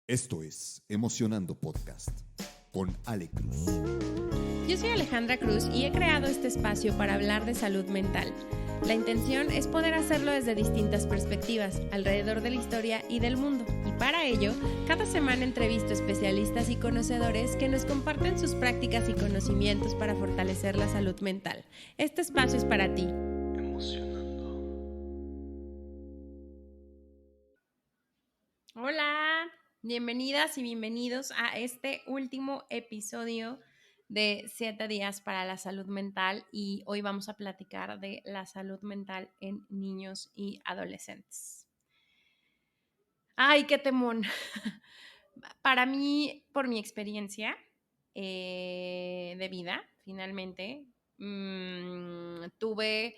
Esto es Emocionando Podcast con Ale Cruz. Yo soy Alejandra Cruz y he creado este espacio para hablar de salud mental. La intención es poder hacerlo desde distintas perspectivas, alrededor de la historia y del mundo. Y para ello, cada semana entrevisto especialistas y conocedores que nos comparten sus prácticas y conocimientos para fortalecer la salud mental. Este espacio es para ti. Hola, bienvenidas y bienvenidos a este último episodio de 7 días para la salud mental y hoy vamos a platicar de la salud mental en niños y adolescentes. ¡Ay, qué temón! Para mí, por mi experiencia de vida, finalmente, tuve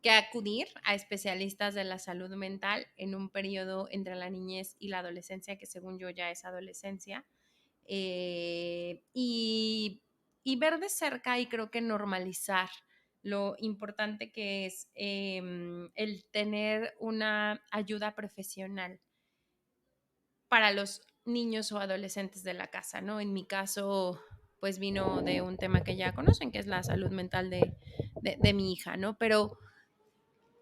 que acudir a especialistas de la salud mental en un periodo entre la niñez y la adolescencia, que según yo ya es adolescencia, y ver de cerca y creo que normalizar lo importante que es el tener una ayuda profesional para los niños o adolescentes de la casa, ¿no? En mi caso, pues vino de un tema que ya conocen, que es la salud mental de mi hija, ¿no? Pero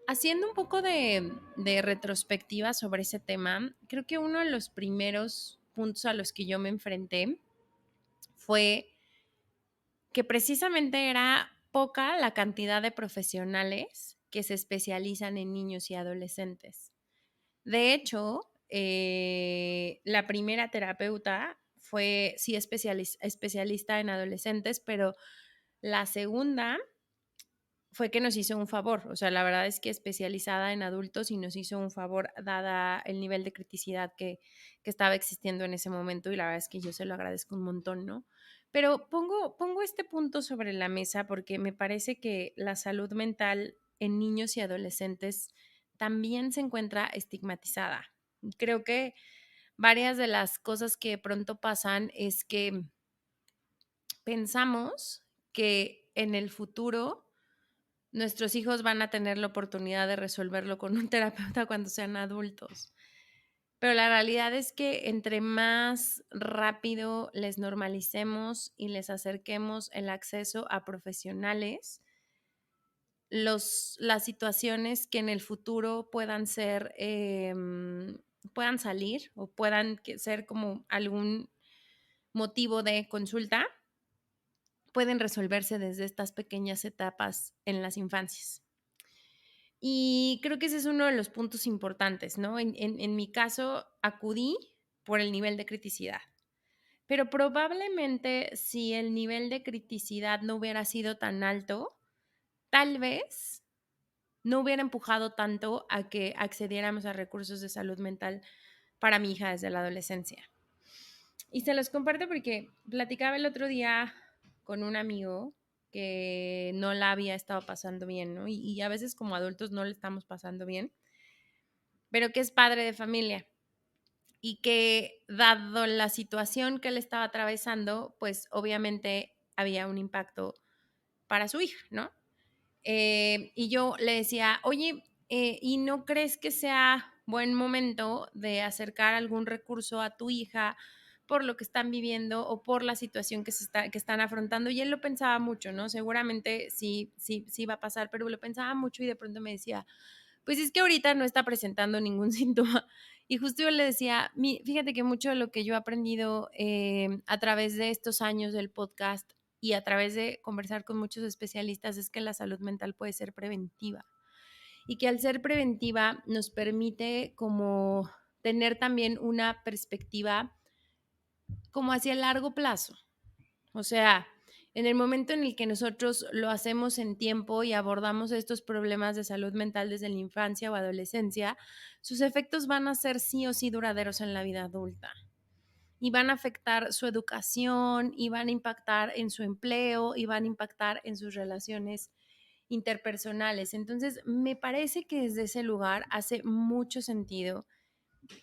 haciendo un poco de retrospectiva sobre ese tema, creo que uno de los primeros puntos a los que yo me enfrenté fue que precisamente era poca la cantidad de profesionales que se especializan en niños y adolescentes. De hecho, la primera terapeuta fue, sí, especialista en adolescentes, pero la segunda fue que nos hizo un favor. O sea, la verdad es que especializada en adultos y nos hizo un favor dada el nivel de criticidad que estaba existiendo en ese momento y la verdad es que yo se lo agradezco un montón, ¿no? Pero pongo este punto sobre la mesa porque me parece que la salud mental en niños y adolescentes también se encuentra estigmatizada. Creo que varias de las cosas que pronto pasan es que pensamos que en el futuro nuestros hijos van a tener la oportunidad de resolverlo con un terapeuta cuando sean adultos. Pero la realidad es que entre más rápido les normalicemos y les acerquemos el acceso a profesionales, las situaciones que en el futuro puedan ser, puedan salir o puedan ser como algún motivo de consulta, pueden resolverse desde estas pequeñas etapas en las infancias. Y creo que ese es uno de los puntos importantes, ¿no? En mi caso, acudí por el nivel de criticidad, pero probablemente si el nivel de criticidad no hubiera sido tan alto, tal vez no hubiera empujado tanto a que accediéramos a recursos de salud mental para mi hija desde la adolescencia. Y se los comparto porque platicaba el otro día con un amigo que no la había estado pasando bien, ¿no? Y a veces como adultos no le estamos pasando bien, pero que es padre de familia y que dado la situación que él estaba atravesando, pues obviamente había un impacto para su hija, ¿no? Y yo le decía, oye, ¿y no crees que sea buen momento de acercar algún recurso a tu hija por lo que están viviendo o por la situación que están afrontando? Y él lo pensaba mucho, ¿no? Seguramente sí va a pasar, pero lo pensaba mucho y de pronto me decía, pues es que ahorita no está presentando ningún síntoma. Y justo yo le decía, fíjate que mucho de lo que yo he aprendido a través de estos años del podcast y a través de conversar con muchos especialistas es que la salud mental puede ser preventiva y que al ser preventiva nos permite como tener también una perspectiva como hacia el largo plazo. O sea, en el momento en el que nosotros lo hacemos en tiempo y abordamos estos problemas de salud mental desde la infancia o adolescencia, sus efectos van a ser sí o sí duraderos en la vida adulta y van a afectar su educación y van a impactar en su empleo y van a impactar en sus relaciones interpersonales. Entonces, me parece que desde ese lugar hace mucho sentido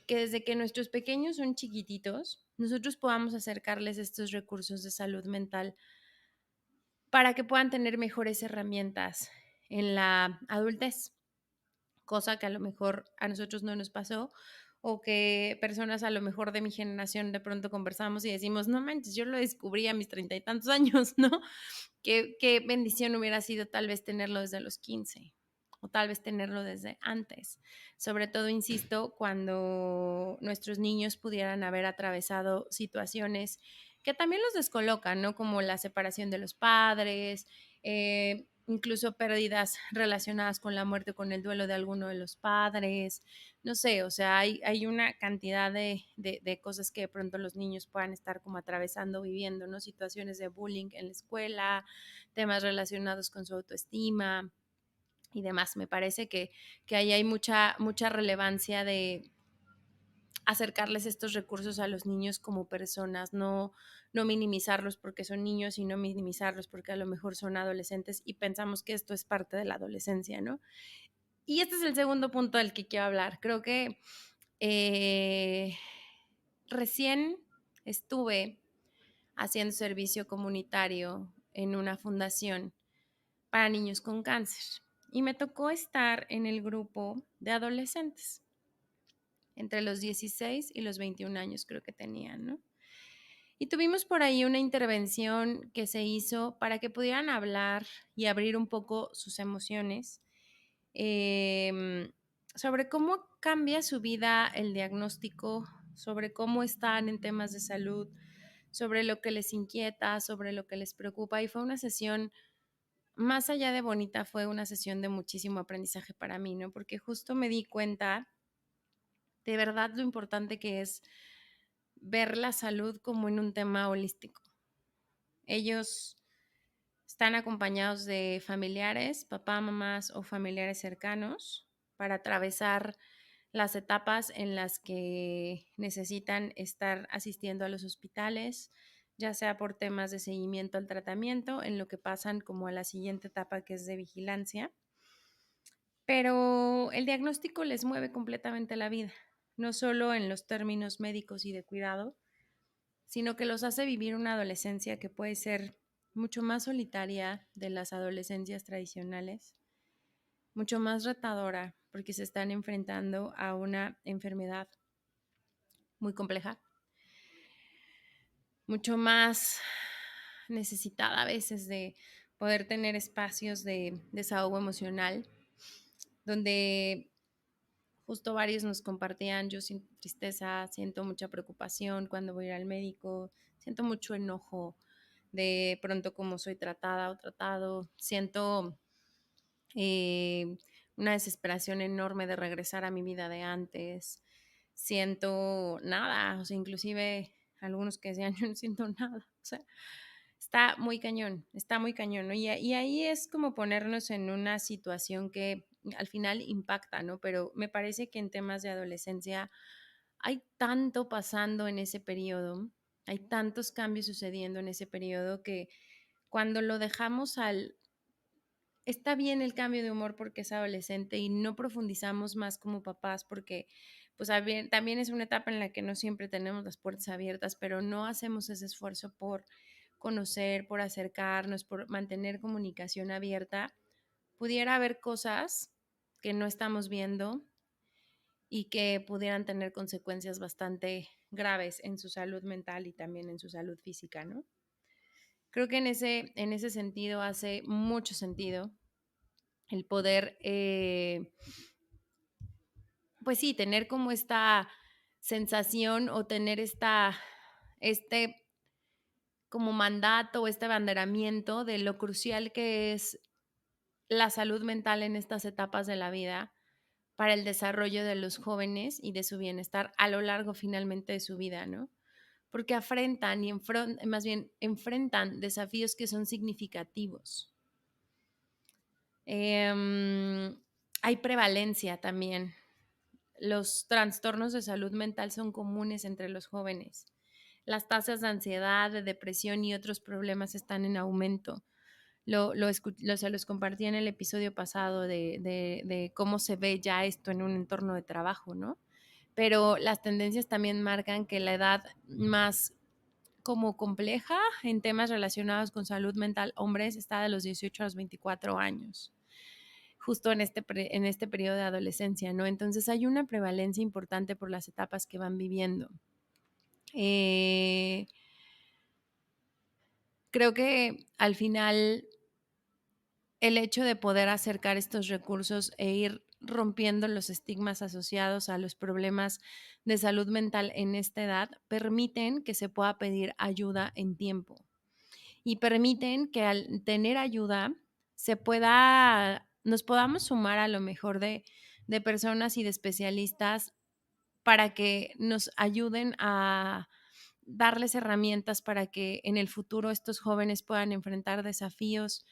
que desde que nuestros pequeños son chiquititos, nosotros podamos acercarles estos recursos de salud mental para que puedan tener mejores herramientas en la adultez, cosa que a lo mejor a nosotros no nos pasó o que personas a lo mejor de mi generación de pronto conversamos y decimos, no manches, yo lo descubrí a mis 30 y tantos años, ¿no? Qué bendición hubiera sido tal vez tenerlo desde los 15 o tal vez tenerlo desde antes. Sobre todo, insisto, cuando nuestros niños pudieran haber atravesado situaciones que también los descolocan, ¿no? Como la separación de los padres, incluso pérdidas relacionadas con la muerte, con el duelo de alguno de los padres, no sé, o sea, hay una cantidad de cosas que de pronto los niños puedan estar como atravesando, viviendo, ¿no? Situaciones de bullying en la escuela, temas relacionados con su autoestima y demás. Me parece que ahí hay mucha relevancia de acercarles estos recursos a los niños como personas, no minimizarlos porque son niños y no minimizarlos porque a lo mejor son adolescentes y pensamos que esto es parte de la adolescencia, ¿no? Y este es el segundo punto del que quiero hablar. Creo que eh, recién estuve haciendo servicio comunitario en una fundación para niños con cáncer y me tocó estar en el grupo de adolescentes entre los 16 y los 21 años creo que tenían, ¿no? Y tuvimos por ahí una intervención que se hizo para que pudieran hablar y abrir un poco sus emociones eh, sobre cómo cambia su vida el diagnóstico, sobre cómo están en temas de salud, sobre lo que les inquieta, sobre lo que les preocupa. Y fue una sesión, más allá de bonita, fue una sesión de muchísimo aprendizaje para mí, ¿no? Porque justo me di cuenta de verdad lo importante que es ver la salud como en un tema holístico. Ellos están acompañados de familiares, papá, mamás o familiares cercanos para atravesar las etapas en las que necesitan estar asistiendo a los hospitales, ya sea por temas de seguimiento al tratamiento, en lo que pasan como a la siguiente etapa que es de vigilancia. Pero el diagnóstico les mueve completamente la vida, no solo en los términos médicos y de cuidado, sino que los hace vivir una adolescencia que puede ser mucho más solitaria de las adolescencias tradicionales, mucho más retadora, porque se están enfrentando a una enfermedad muy compleja, mucho más necesitada a veces de poder tener espacios de desahogo emocional, donde justo varios nos compartían, yo siento tristeza, siento mucha preocupación cuando voy a ir al médico, siento mucho enojo de pronto como soy tratada o tratado, siento eh, una desesperación enorme de regresar a mi vida de antes, siento nada, o sea, inclusive algunos que decían yo no siento nada, o sea, está muy cañón, ¿no? Y ahí es como ponernos en una situación que al final impacta, ¿no? Pero me parece que en temas de adolescencia hay tanto pasando en ese periodo, hay tantos cambios sucediendo en ese periodo que cuando lo dejamos al... Está bien el cambio de humor porque es adolescente y no profundizamos más como papás porque pues también es una etapa en la que no siempre tenemos las puertas abiertas, pero no hacemos ese esfuerzo por conocer, por acercarnos, por mantener comunicación abierta, pudiera haber cosas que no estamos viendo y que pudieran tener consecuencias bastante graves en su salud mental y también en su salud física, ¿no? Creo que en ese sentido hace mucho sentido el poder, pues sí, tener como esta sensación o tener este como mandato, este abanderamiento de lo crucial que es la salud mental en estas etapas de la vida para el desarrollo de los jóvenes y de su bienestar a lo largo finalmente de su vida, ¿no? Porque más bien enfrentan desafíos que son significativos. Hay prevalencia también. Los trastornos de salud mental son comunes entre los jóvenes. Las tasas de ansiedad, de depresión y otros problemas están en aumento. Se los compartí en el episodio pasado de cómo se ve ya esto en un entorno de trabajo, ¿no? Pero las tendencias también marcan que la edad más como compleja en temas relacionados con salud mental, hombres, está de los 18 a los 24 años. justo en este periodo de adolescencia, ¿no? Entonces hay una prevalencia importante por las etapas que van viviendo. Eh, Creo que al final el hecho de poder acercar estos recursos e ir rompiendo los estigmas asociados a los problemas de salud mental en esta edad permiten que se pueda pedir ayuda en tiempo y permiten que al tener ayuda nos podamos sumar a lo mejor de personas y de especialistas para que nos ayuden a darles herramientas para que en el futuro estos jóvenes puedan enfrentar desafíos,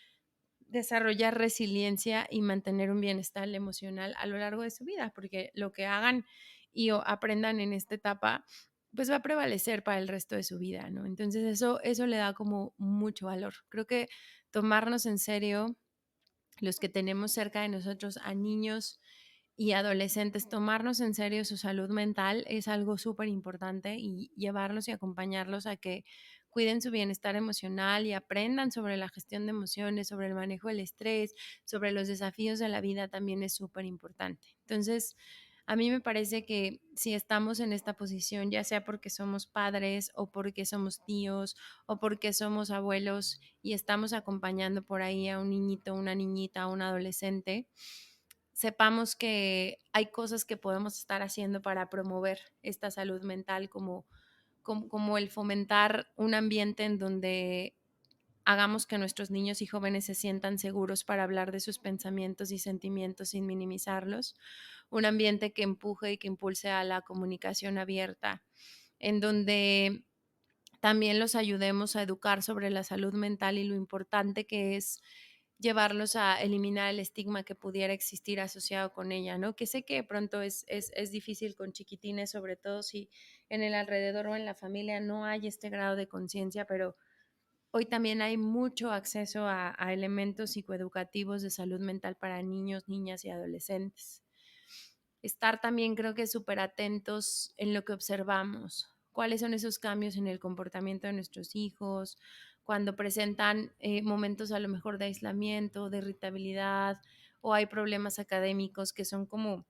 desarrollar resiliencia y mantener un bienestar emocional a lo largo de su vida, porque lo que hagan y aprendan en esta etapa, pues va a prevalecer para el resto de su vida, ¿no? Entonces eso le da como mucho valor. Creo que tomarnos en serio los que tenemos cerca de nosotros a niños y adolescentes, tomarnos en serio su salud mental es algo súper importante y llevarlos y acompañarlos a que cuiden su bienestar emocional y aprendan sobre la gestión de emociones, sobre el manejo del estrés, sobre los desafíos de la vida también es súper importante. Entonces, a mí me parece que si estamos en esta posición, ya sea porque somos padres o porque somos tíos o porque somos abuelos y estamos acompañando por ahí a un niñito, una niñita, a un adolescente, sepamos que hay cosas que podemos estar haciendo para promover esta salud mental, como el fomentar un ambiente en donde hagamos que nuestros niños y jóvenes se sientan seguros para hablar de sus pensamientos y sentimientos sin minimizarlos, un ambiente que empuje y que impulse a la comunicación abierta, en donde también los ayudemos a educar sobre la salud mental y lo importante que es llevarlos a eliminar el estigma que pudiera existir asociado con ella, ¿no? Que sé que de pronto es difícil con chiquitines, sobre todo si en el alrededor o en la familia no hay este grado de conciencia, pero hoy también hay mucho acceso a elementos psicoeducativos de salud mental para niños, niñas y adolescentes. Estar también creo que súper atentos en lo que observamos, cuáles son esos cambios en el comportamiento de nuestros hijos, cuando presentan momentos a lo mejor de aislamiento, de irritabilidad o hay problemas académicos que son como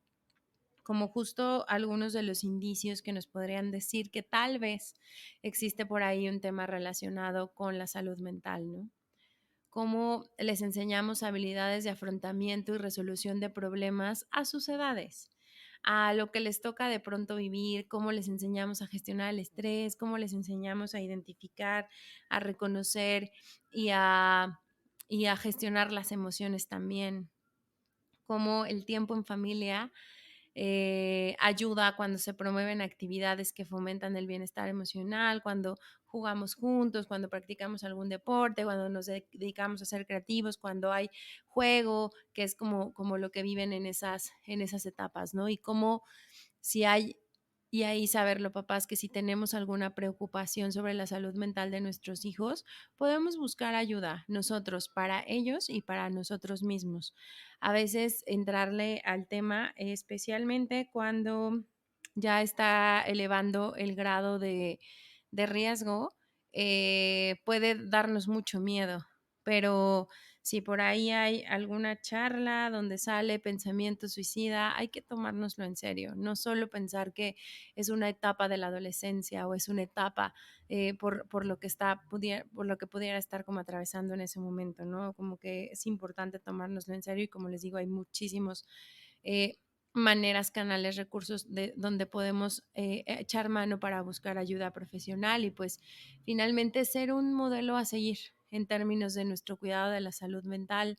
justo algunos de los indicios que nos podrían decir que tal vez existe por ahí un tema relacionado con la salud mental, ¿no? Cómo les enseñamos habilidades de afrontamiento y resolución de problemas a sus edades, a lo que les toca de pronto vivir, cómo les enseñamos a gestionar el estrés, cómo les enseñamos a identificar, a reconocer y y a gestionar las emociones también, cómo el tiempo en familia ayuda cuando se promueven actividades que fomentan el bienestar emocional, cuando jugamos juntos, cuando practicamos algún deporte, cuando nos dedicamos a ser creativos, cuando hay juego, que es como lo que viven en esas etapas, ¿no? Y cómo si hay, y ahí saberlo, papás, que si tenemos alguna preocupación sobre la salud mental de nuestros hijos, podemos buscar ayuda nosotros para ellos y para nosotros mismos. A veces entrarle al tema, especialmente cuando ya está elevando el grado de riesgo, puede darnos mucho miedo, pero si por ahí hay alguna charla donde sale pensamiento suicida, hay que tomárnoslo en serio, no solo pensar que es una etapa de la adolescencia o es una etapa por lo que por lo que pudiera estar como atravesando en ese momento, ¿no? Como que es importante tomárnoslo en serio y como les digo, hay muchísimos eh, maneras, canales, recursos donde podemos echar mano para buscar ayuda profesional y pues finalmente ser un modelo a seguir en términos de nuestro cuidado de la salud mental,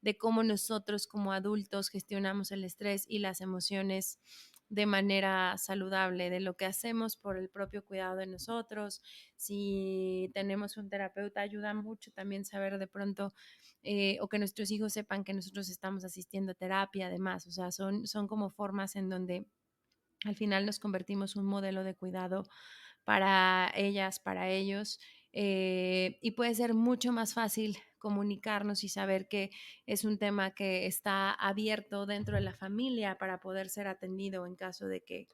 de cómo nosotros como adultos gestionamos el estrés y las emociones de manera saludable, de lo que hacemos por el propio cuidado de nosotros. Si tenemos un terapeuta, ayuda mucho también saber de pronto o que nuestros hijos sepan que nosotros estamos asistiendo a terapia, además, o sea, son como formas en donde al final nos convertimos en un modelo de cuidado para ellas, para ellos, y puede ser mucho más fácil comunicarnos y saber que es un tema que está abierto dentro de la familia para poder ser atendido en caso de que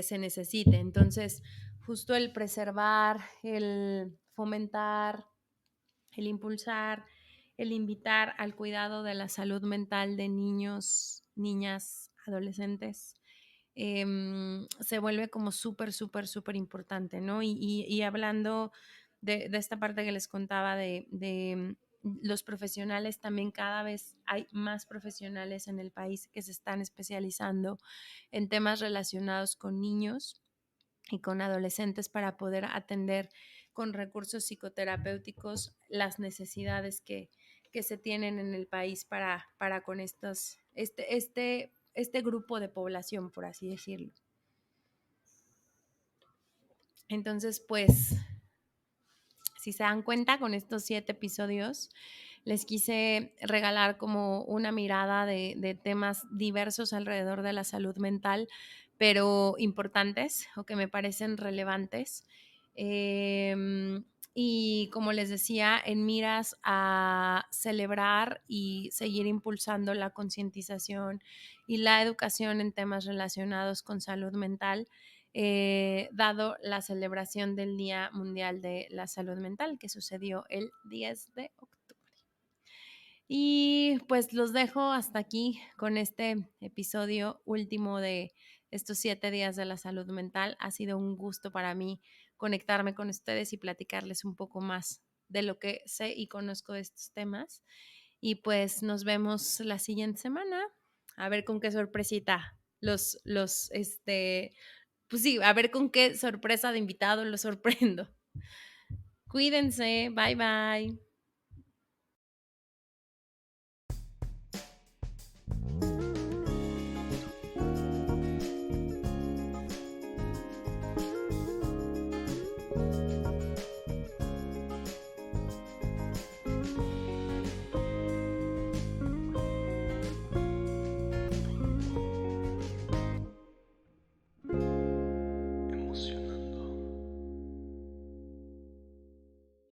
se necesite. Entonces, justo el preservar, el fomentar, el impulsar el invitar al cuidado de la salud mental de niños, niñas, adolescentes, se vuelve como súper, súper, súper importante, ¿no? Y hablando de esta parte que les contaba de los profesionales, también cada vez hay más profesionales en el país que se están especializando en temas relacionados con niños y con adolescentes para poder atender con recursos psicoterapéuticos las necesidades que se tienen en el país para con este grupo de población, por así decirlo. Entonces, pues, si se dan cuenta, con estos 7 episodios les quise regalar como una mirada de temas diversos alrededor de la salud mental, pero importantes o que me parecen relevantes. Y como les decía, en miras a celebrar y seguir impulsando la concientización y la educación en temas relacionados con salud mental, dado la celebración del Día Mundial de la Salud Mental que sucedió el 10 de octubre. Y pues los dejo hasta aquí con este episodio último de estos 7 días de la salud mental. Ha sido un gusto para mí conectarme con ustedes y platicarles un poco más de lo que sé y conozco de estos temas. Y pues nos vemos la siguiente semana. A ver con qué sorpresita pues sí, a ver con qué sorpresa de invitado los sorprendo. Cuídense, bye bye.